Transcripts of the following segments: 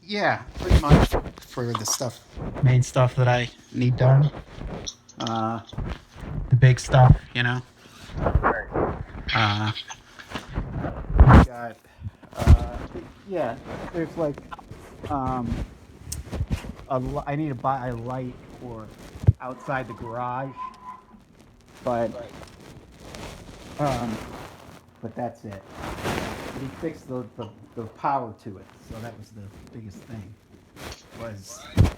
Yeah, pretty much for the stuff, main stuff that I need done. Uh, the big stuff, you know. Right. Uh, got, yeah. There's like, um, I need to buy a light for outside the garage, but Right. um, but that's it. But he fixed the power to it, so that was the biggest thing. Was Right.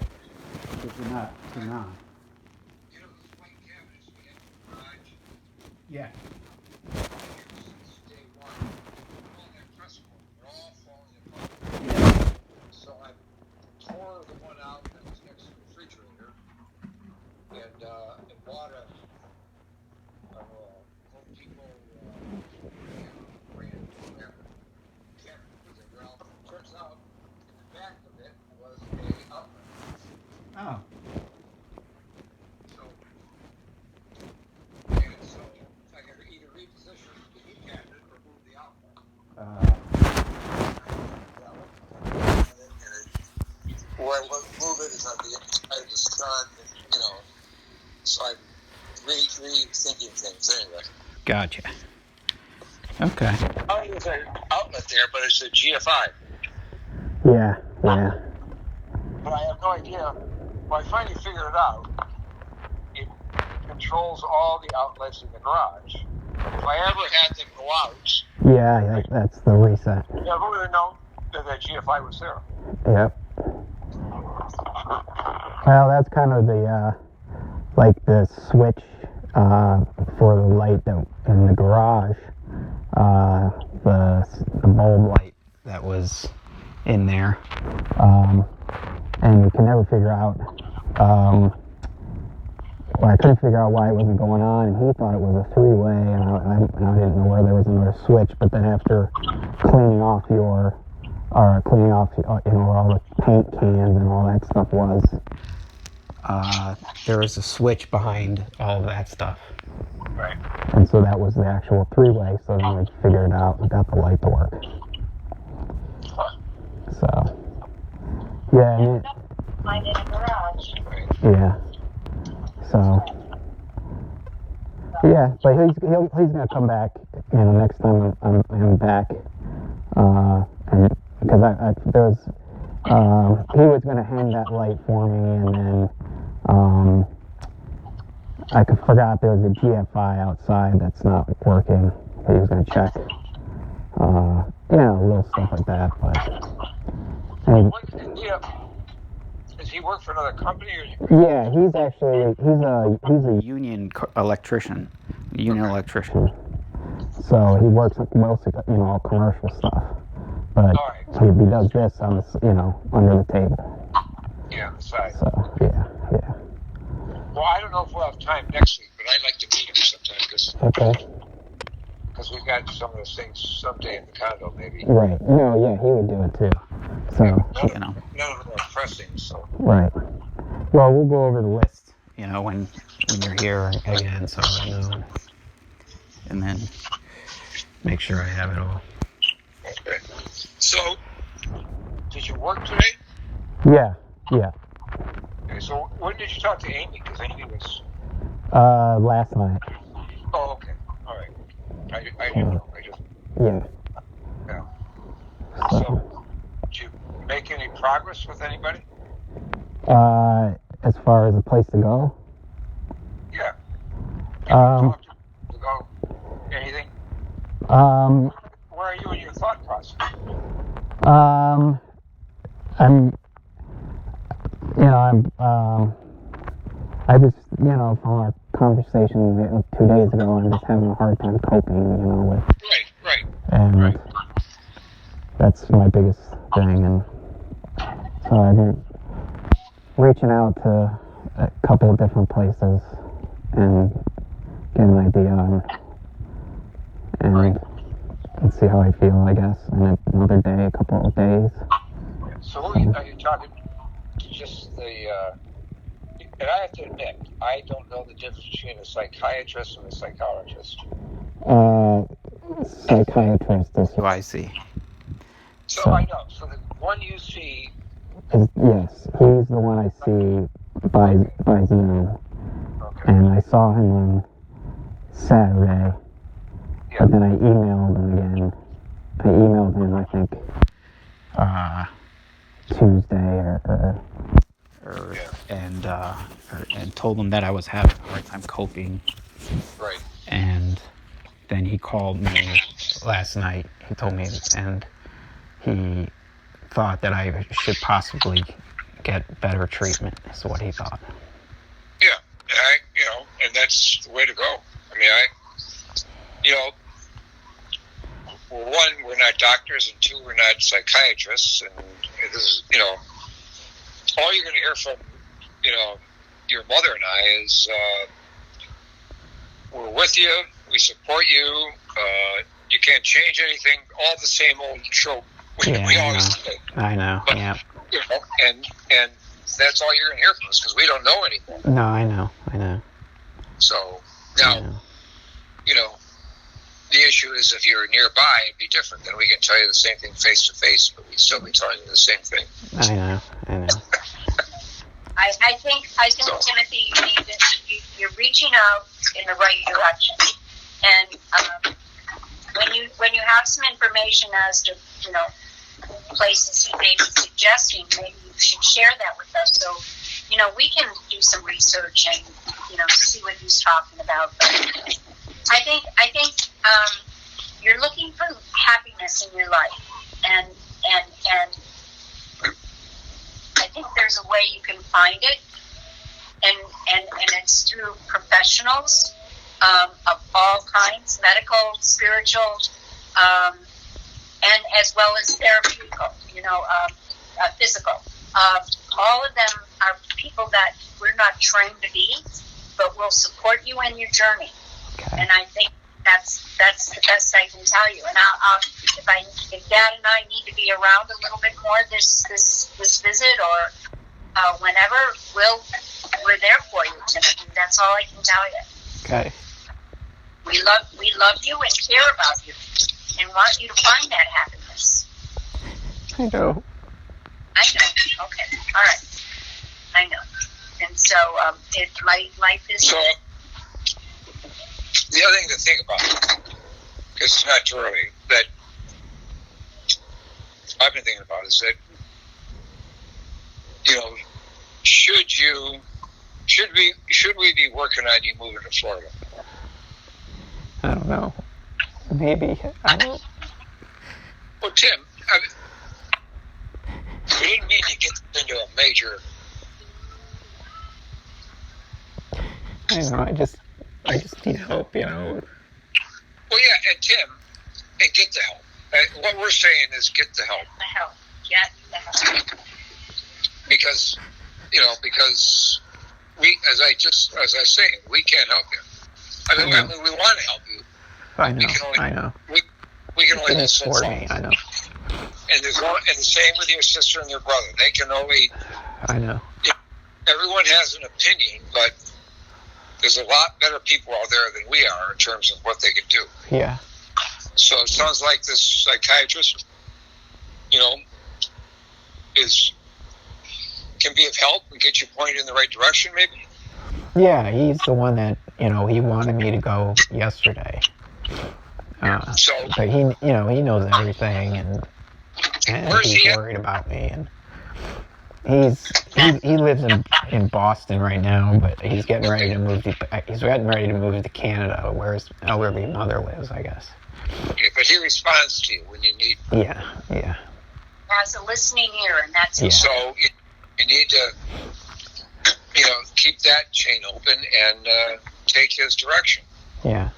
it did not turn on. You know those white cabinets we have in the garage? Yeah. I've had here since day one. All that press board, they're all falling apart. Yeah. So I tore the one out that was next to the refrigerator and bought a Home Depot brand, whatever, cabinet with it. Well, turns out in the back of it was a outlet. Oh. So so I got to either reposition the heat cabinet or move the outlet. That one. Where I move it is on the inside of the sun, so I'm rethinking things anyway. Gotcha. Okay. Oh, there's an outlet there, but it's a GFI. Yeah. Yeah. But I have no idea. Well, I finally figured it out. It controls all the outlets in the garage. If I ever had them go out, Yeah. That's the reset. I never would have known that the GFI was there. Yep. Well, that's kind of the like the switch for the light that in the garage. The bulb light that was in there, and we can never figure out. Well, I couldn't figure out why it wasn't going on, and he thought it was a three-way, and I didn't know where there was another switch. But then after cleaning off where all the paint cans and all that stuff was, there was a switch behind all of that stuff. Right. And so that was the actual three-way. So then we figured it out and got the light to work. So, yeah. And Find it in the garage. yeah. So, yeah, but he's gonna come back, next time I'm back, and because he was gonna hang that light for me, and then I forgot there was a GFI outside that's not working. That he was gonna check, little stuff like that, but. Does he work for another company or? Yeah, he's a union electrician, So he works mostly, all commercial stuff, but he does this on the, under the table. Yeah, on the side. So yeah. Well, I don't know if we'll have time next week, but I'd like to meet him sometime because we've got some of those things someday in the condo, maybe. Right. No, yeah, he would do it too. So none of them are pressing. So. Right. Well, we'll go over the list, when you're here again, so I know, and then make sure I have it all. Okay. So, did you work today? Yeah. Okay, so when did you talk to Amy? Because Amy was. Last night. Oh, okay. All right. I didn't know. Yeah. So, did you make any progress with anybody? As far as a place to go? Yeah. Talk to go anything? Where are you in your thought process? I just, from our conversation 2 days ago, I'm just having a hard time coping, with. Right. And that's my biggest thing, and so I've been reaching out to a couple of different places and getting an idea on, and see how I feel, I guess, in another day, a couple of days. So are you talking just the, and I have to admit, I don't know the difference between a psychiatrist and a psychologist. Psychiatrist is who I see. So I know. So the one you see Yes, he's the one I see by Zoom, Okay. and I saw him on Saturday, Yeah. but then I emailed him again. I emailed him, I think, Tuesday and told him that I was having a hard time coping. Right. And then he called me last night. He told me, and he thought that I should possibly get better treatment. Is what he thought. Yeah, and that's the way to go. I mean, one, we're not doctors, and two, we're not psychiatrists, and this is, all you're going to hear from, your mother and I is, we're with you, we support you, you can't change anything, all the same old trope we always say. I know, but, yeah. And that's all you're going to hear from us, because we don't know anymore. No, I know. So, now, the issue is if you're nearby, it'd be different. Then we can tell you the same thing face to face, but we'd still be telling you the same thing. I know. I think Timothy, you're reaching out in the right direction, and when you have some information as to places he may be suggesting, maybe you should share that with us so we can do some research and see what he's talking about. But I think you're looking for happiness in your life, and I think there's a way you can find it, and it's through professionals of all kinds, medical, spiritual, and as well as therapeutical, physical. All of them are people that we're not trained to be, but will support you in your journey. Okay. And I think that's the best I can tell you. And if Dad and I need to be around a little bit more this visit or whenever, we're there for you, Timothy. That's all I can tell you. Okay. We love you and care about you and want you to find that happiness. I know. Okay. All right. I know. And so life is. So the other thing to think about, because it's not too early, that I've been thinking about is that should we be working on you moving to Florida? I don't know. Maybe. I don't. Well, Tim, we didn't mean to get into a major. I don't know. I just need help. Well, yeah, and Tim, and get the help. What we're saying is get the help. The help. Get the help. Because we, as I say, we can't help you. I mean, we want to help you. I know. We can only support me. I know. And the same with your sister and your brother. They can only. I know. Everyone has an opinion, but there's a lot better people out there than we are in terms of what they can do. Yeah. So it sounds like this psychiatrist, can be of help and get you pointed in the right direction, maybe. Yeah, he's the one that he wanted me to go yesterday. But he knows everything, and he's worried about me, and he lives in Boston right now, but he's getting ready to move to Canada, where his elderly mother lives, I guess. Yeah, but he responds to you when you need. Yeah. Has a listening ear, and that's So you need to, keep that chain open and take his direction. Yeah.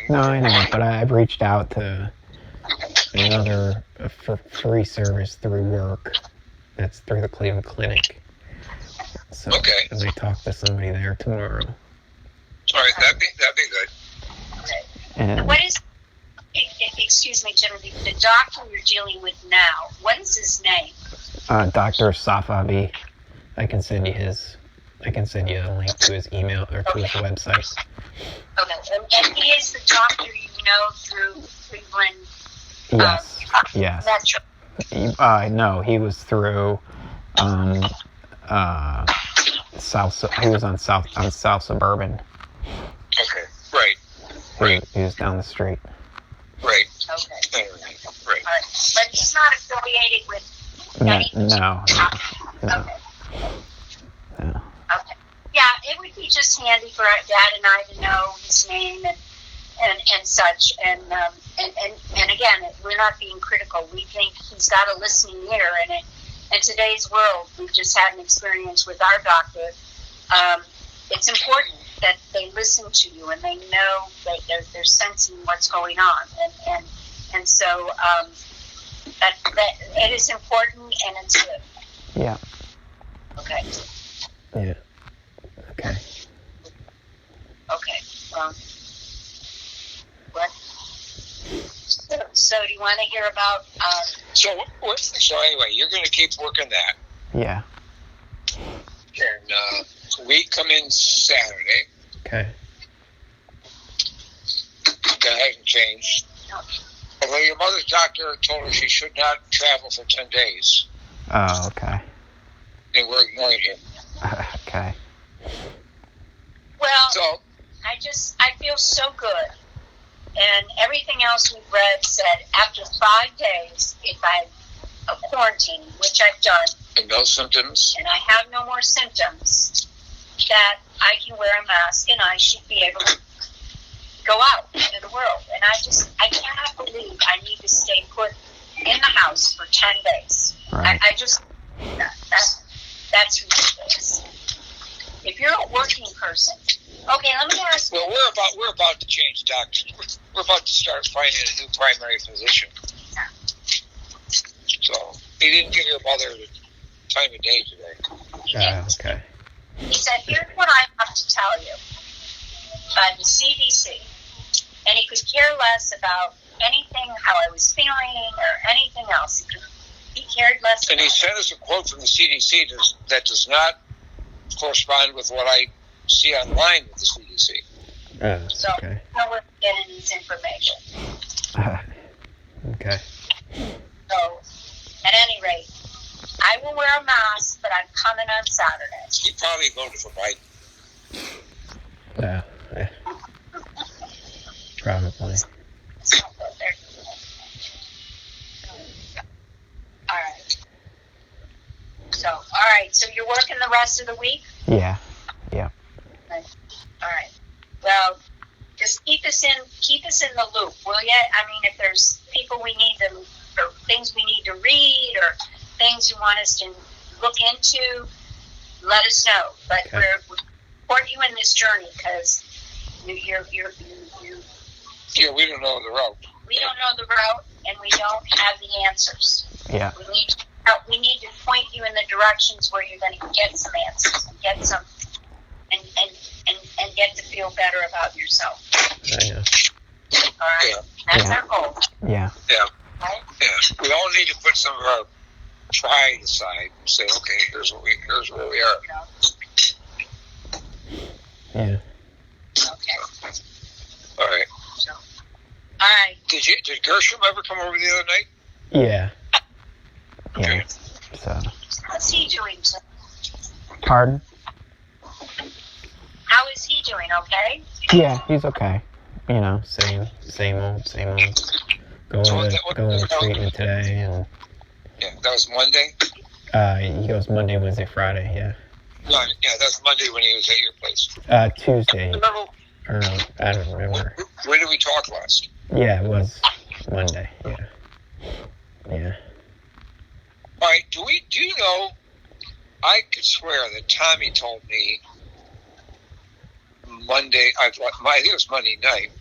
No, I know, but I've reached out to another free service through work. That's through the Cleveland Clinic. So I might talk to somebody there tomorrow. All right, that'd be good. And what is? Excuse me, Timothy. The doctor you're dealing with now. What is his name? Dr. Safavi. I can send you a link to his email or to his website. Okay, and he is the doctor through Cleveland. Yes. Metro. No, he was through on he was on South Suburban. Okay. Right. He was down the street. Right. Okay. Right. All right. But he's not affiliated with anything. No. Okay. Okay. Yeah, it would be just handy for Dad and I to know his name and such. And again, we're not being critical. We think he's got a listening ear, and in today's world, we've just had an experience with our doctor. It's important that they listen to you and they know that they're sensing what's going on, and so that it is important and it's good. Yeah. Okay. Yeah. Okay. Okay. What? So do you want to hear about? So anyway, you're going to keep working that, Yeah. and we come in Saturday. Okay. That hasn't changed. Although your mother's doctor told her she should not travel for 10 days, Oh, okay. and we're ignoring him. Okay. Well, So I feel so good, and everything else we've read said after 5 days, if I quarantine, which I've done, and no symptoms. and I have no more symptoms, that I can wear a mask and I should be able to go out into the world. And I cannot believe I need to stay put in the house for 10 days. Right. I just, that's ridiculous. If you're a working person, okay, let me ask you. Well, we're about to change doctors. We're about to start finding a new primary physician. So he didn't give your mother the time of day today. Okay. He said, here's what I have to tell you by the CDC. And he could care less about anything, how I was feeling, or anything else. He cared less. And he sent us a quote from the CDC that does not correspond with what I see online with the CDC. So, okay. no we're getting his information. Okay. So, at any rate, I will wear a mask, but I'm coming on Saturday. He probably voted for Biden. Yeah. Probably. So, there. All right. So you're working the rest of the week? Yeah. Yeah. All right. Well, just keep us in the loop, will you? I mean, if there's people we need to, or things we need to read, or things you want us to look into, let us know. But Okay. we're support you in this journey because Yeah, we don't know the route. we don't know the route and we don't have the answers. Yeah. We need to point you in the directions where you're going to get some answers and get some and get to feel better about yourself. I know. All right, that's our goal. Yeah. Yeah. Right? Yeah. We all need to put some of our pride aside and say, okay, here's where we are. Yeah. Okay. All right. So, all right. Did Gershom ever come over the other night? Yeah. Okay. Yeah. So. How's he doing? Pardon? How is he doing? Okay. Yeah, he's okay. You know, same old. Going to treatment today, and Yeah, that was Monday. he goes Monday, Wednesday, Friday. Yeah. No, yeah, that was Monday when he was at your place. Tuesday. Remember, Or no, I don't remember. when did we talk last? Yeah, it was Monday. Yeah. Yeah. All right. Do you know? I could swear that Tommy told me Monday. I think it was Monday night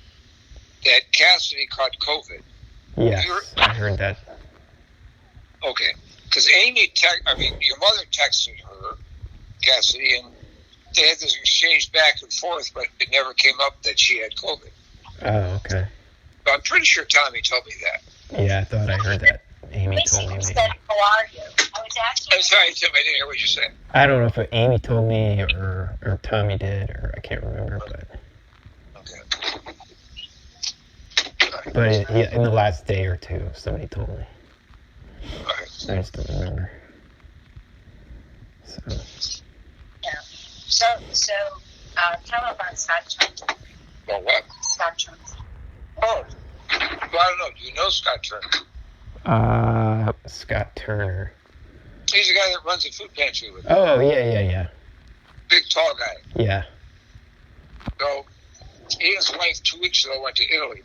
that Cassidy caught COVID. Yes, I heard that. Okay, because your mother texted her, Cassidy, and they had this exchange back and forth, but it never came up that she had COVID. Oh, okay. But I'm pretty sure Tommy told me that. Yeah, I thought I heard that. Amy told me. Basically Maybe. said, how are you? I was asking. I'm sorry, Tim, I didn't hear what you said. I don't know if Amy told me or Tommy did, or I can't remember, Okay. but in the last day or two, somebody told me. All right. I just don't remember. So, tell them about Scott Turner. Well, what? Scott Turner. Oh, well, I don't know. Do you know Scott Turner? Scott Turner. He's the guy that runs the food pantry with me. Oh, yeah. Big, tall guy. Yeah. So, he and his wife 2 weeks ago went to Italy.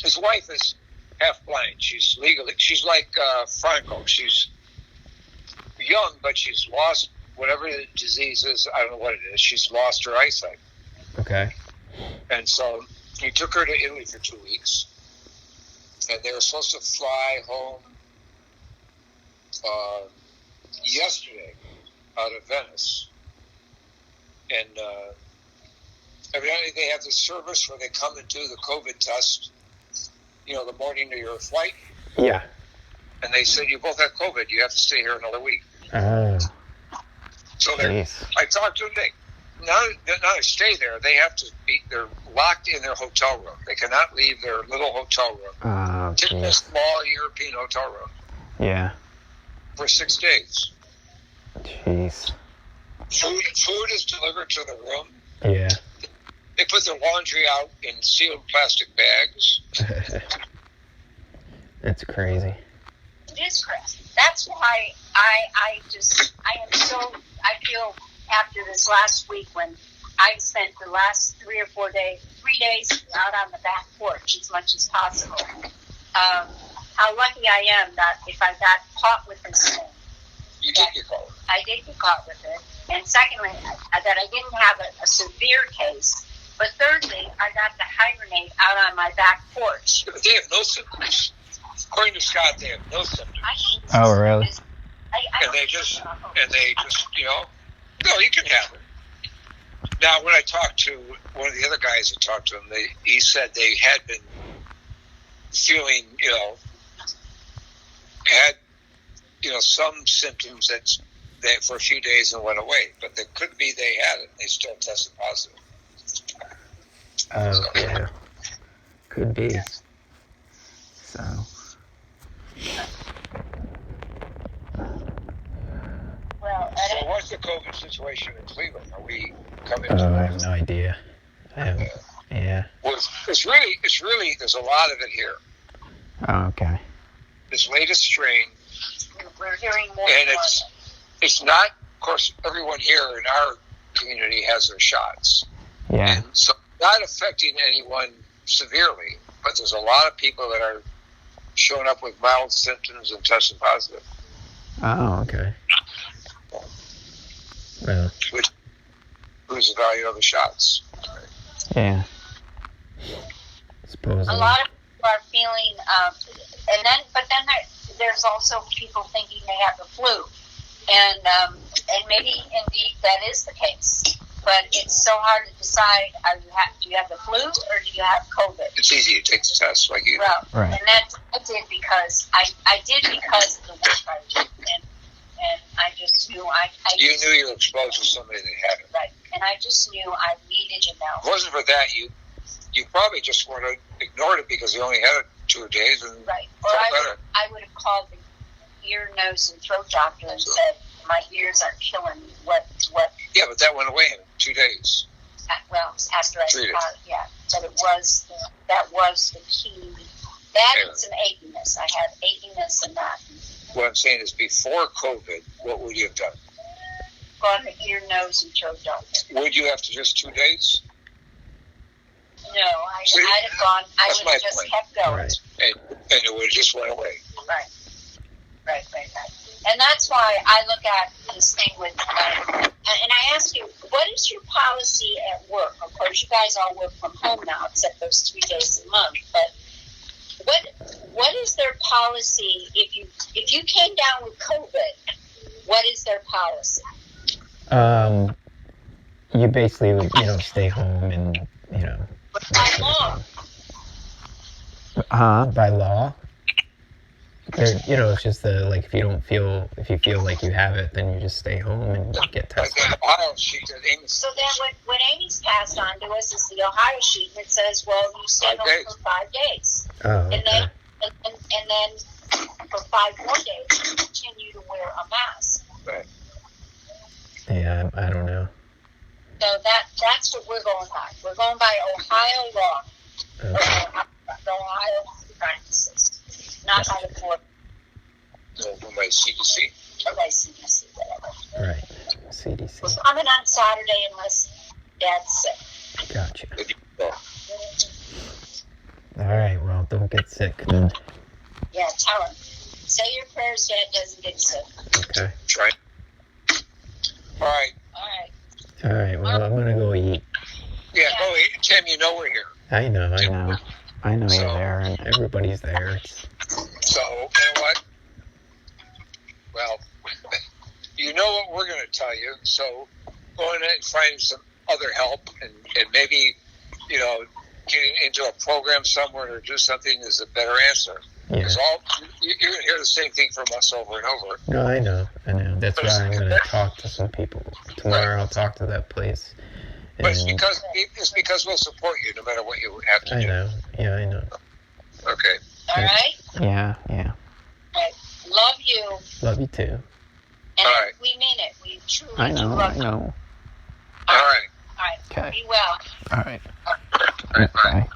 His wife is half blind. She's like Franco. She's young, but she's lost whatever the disease is. I don't know what it is. She's lost her eyesight. Okay. And so he took her to Italy for 2 weeks. And they were supposed to fly home yesterday out of Venice. And evidently they have this service where they come and do the COVID test, the morning of your flight. Yeah. And they said, you both have COVID. You have to stay here another week. Oh. So Jeez. I talked to them. Now to stay there, they're locked in their hotel room. They cannot leave their little hotel room. Oh, It's a jeez. small European hotel room Yeah. for 6 days. Jeez. Food is delivered to the room. Yeah. They put their laundry out in sealed plastic bags. That's crazy. It is crazy. That's why I feel after this last week when I spent the last 3 days out on the back porch as much as possible, how lucky I am that if I got caught with this thing. You did get caught. I did get caught with it. And secondly, that I didn't have a severe case. But thirdly, I got to hibernate out on my back porch. But they have no symptoms. According to Scott, they have no symptoms. Oh, really? And they just, no, you can have it. Now, when I talked to one of the other guys that talked to him, he said they had been feeling, had some symptoms that for a few days and went away. But it could be they had it and they still tested positive. Oh, yeah. Could be. So. Well, So what's the COVID situation in Cleveland? Are we coming Oh, to I have no idea. Yeah. Well, it's really, there's a lot of it here. Oh, okay. This latest strain, we're hearing more and more. it's not, of course, everyone here in our community has their shots. Yeah. And so not affecting anyone severely, but there's a lot of people that are showing up with mild symptoms and testing positive. Oh, okay. Well, Which proves the value of the shots. yeah. Supposedly. A lot of people are feeling, but then there's also people thinking they have the flu, and maybe indeed that is the case. But it's so hard to decide: do you have the flu or do you have COVID? It's easy to take the test, like you. Well, Right. and that I did because of the work I did, and I just knew You knew you were exposed to somebody that had it. right, and I just knew I needed to If it know. wasn't for that, you probably just would have ignored it because you only had it 2 days and Right, or felt I better. would have called the ear, nose, and throat doctor and said my ears are killing me. What? Yeah, but that went away in 2 days. Well, after I Treated. but that was the key. That and some achiness. I had achiness and that. What I'm saying is, before COVID, what would you have done? Gone to ear, nose, and throat doctor. Would you have to just 2 days? No, See, I'd have gone. I that's would my have just point. kept going. Right. And it would have just went away. Right. And that's why I look at this thing with, and I ask you, what is your policy at work? Of course, you guys all work from home now, except those 3 days a month. But what is their policy if you came down with COVID? What is their policy? You basically, stay home and, By law. by law. It's just if you feel like you have it, then you just stay home and get Like tested. the Ohio sheet that Amy So then what Amy's passed on to us is the Ohio sheet, and it says, well, you stay 5 home days. for 5 days. Oh, And okay. then, and then for 5 more days, you continue to wear a mask. Right. Yeah, I don't know. So that's what we're going by. We're going by Ohio law. Okay. The Ohio practices, not by the court No, by CDC. or by CDC, whatever. Right. CDC. We're coming on Saturday unless Dad's sick. Gotcha. Oh, All right. Well, don't get sick then. Yeah, tell him. Say your prayers, Dad doesn't get sick. Okay. try. All right. All right. All right. Well, I'm gonna go eat. Yeah, go eat. Tim, you know we're here. I know. I know So- you're there, and everybody's there. It's, So, you know what? Well, you know what we're going to tell you. So, go in and find some other help, and maybe, getting into a program somewhere to do something is a better answer. yeah. Because you're going to hear the same thing from us over and over. No, I know. That's why I'm gonna talk to some people tomorrow. I'll talk to that place. But it's And because we'll support you no matter what you have to I do. know. Yeah, I know. Okay. All right? Yeah. All right. Love you. Love you too. And All right. we mean it. We truly I do know. love you. All right. All right. Okay. Be well. All right. All right. Bye. Bye.